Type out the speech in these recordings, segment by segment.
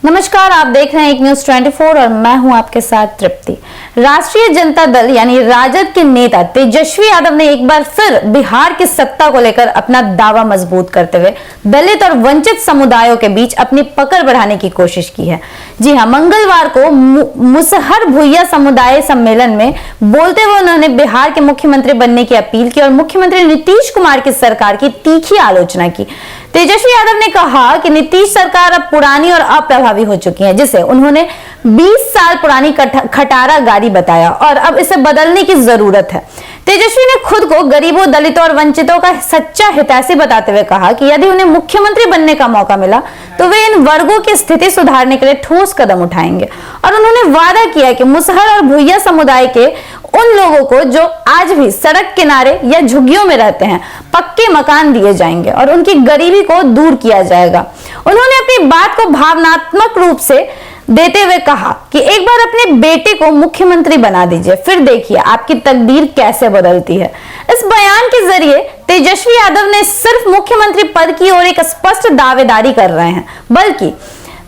नमस्कार, आप देख रहे हैं एक न्यूज 24 और मैं हूं आपके साथ तृप्ति। राष्ट्रीय जनता दल यानी राजद के नेता तेजस्वी यादव ने एक बार फिर बिहार की सत्ता को लेकर अपना दावा मजबूत करते हुए दलित और वंचित समुदायों के बीच अपनी पकड़ बढ़ाने की कोशिश की है। जी हां, मंगलवार को मुसहर भुइयां समुदाय सम्मेलन में बोलते हुए उन्होंने बिहार के मुख्यमंत्री बनने की अपील की और मुख्यमंत्री नीतीश कुमार की सरकार की तीखी आलोचना की। तेजस्वी यादव ने कहा कि नीतीश सरकार अब पुरानी और अप्रभावी हो चुकी है, जिसे उन्होंने 20 साल पुरानी खटारा गाड़ी बताया और अब इसे बदलने की जरूरत है। तेजस्वी ने खुद को गरीबों, दलितों और वंचितों का सच्चा हितैषी बताते हुए कहा कि यदि उन्हें मुख्यमंत्री बनने का मौका मिला तो वे इन वर्गों की स्थिति सुधारने के लिए ठोस कदम उठाएंगे और उन्होंने वादा किया कि मुसहर और भुइयां समुदाय के उन लोगों को जो आज भी सड़क किनारे या झुग्गियों में रहते हैं पक्के मकान दिए जाएंगे और उनकी गरीबी को दूर किया जाएगा। उन्होंने अपनी बात को भावनात्मक रूप से देते हुए कहा कि एक बार अपने बेटे को मुख्यमंत्री बना दीजिए, फिर देखिए आपकी तकदीर कैसे बदलती है। इस बयान के जरिए तेजस्वी यादव ने सिर्फ मुख्यमंत्री पद की ओर एक स्पष्ट दावेदारी कर रहे हैं, बल्कि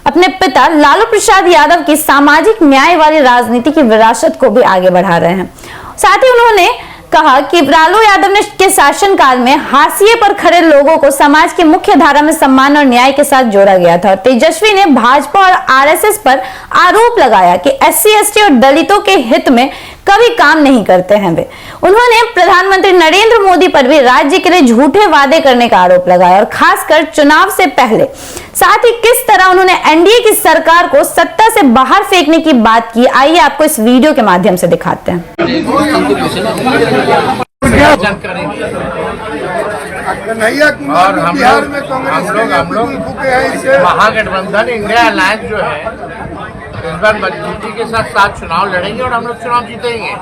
अपने पिता लालू प्रसाद यादव की सामाजिक न्याय वाली राजनीति की विरासत को भी आगे बढ़ा रहे हैं। साथ ही उन्होंने कहा कि लालू यादव के शासनकाल में हाशिए पर खड़े लोगों को समाज की मुख्य धारा में सम्मान और न्याय के साथ जोड़ा गया था। तेजस्वी ने भाजपा और आरएसएस पर आरोप लगाया कि एससी, एसटी और दलितों के हित में कभी काम नहीं करते हैं वे। उन्होंने प्रधानमंत्री नरेंद्र मोदी पर भी राज्य के लिए झूठे वादे करने का आरोप लगाया और खासकर चुनाव से पहले। साथ ही किस तरह उन्होंने एनडीए की सरकार को सत्ता से बाहर फेंकने की बात की, आइए आपको इस वीडियो के माध्यम से दिखाते हैं। और हम लोग महागठबंधन इंडिया अलायंस जो है इस बार मजबूती के साथ चुनाव लड़ेंगे और हम लोग चुनाव जीतेंगे।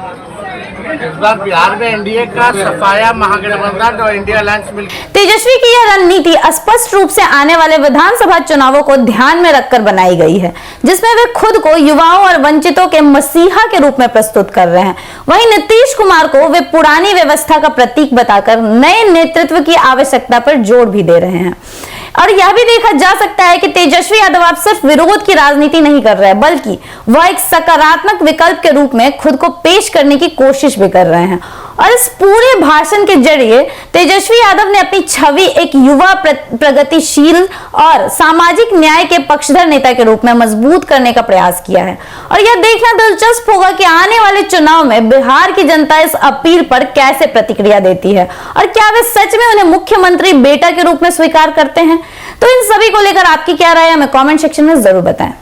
इस बार बिहार में एनडीए का सफाया महागठबंधन और इंडिया अलायंस मिलकर। तेजस्वी की यह रणनीति स्पष्ट रूप से आने वाले विधानसभा चुनावों को ध्यान में रखकर बनाई गई है, जिसमें वे खुद को युवाओं और वंचितों के मसीहा के रूप में प्रस्तुत कर रहे हैं। वहीं नीतीश कुमार को वे पुरानी व्यवस्था का प्रतीक बताकर नए नेतृत्व की आवश्यकता पर जोर भी दे रहे हैं। और यह भी देखा जा सकता है कि तेजस्वी यादव अब सिर्फ विरोध की राजनीति नहीं कर रहे हैं, बल्कि वह एक सकारात्मक विकल्प के रूप में खुद को पेश करने की कोशिश भी कर रहे हैं। और इस पूरे भाषण के जरिए तेजस्वी यादव ने अपनी छवि एक युवा, प्रगतिशील और सामाजिक न्याय के पक्षधर नेता के रूप में मजबूत करने का प्रयास किया है। और यह देखना दिलचस्प होगा कि आने वाले चुनाव में बिहार की जनता इस अपील पर कैसे प्रतिक्रिया देती है और क्या वे सच में उन्हें मुख्यमंत्री बेटा के रूप में स्वीकार करते हैं। तो इन सभी को लेकर आपकी क्या राय है, हमें कमेंट सेक्शन में जरूर बताएं।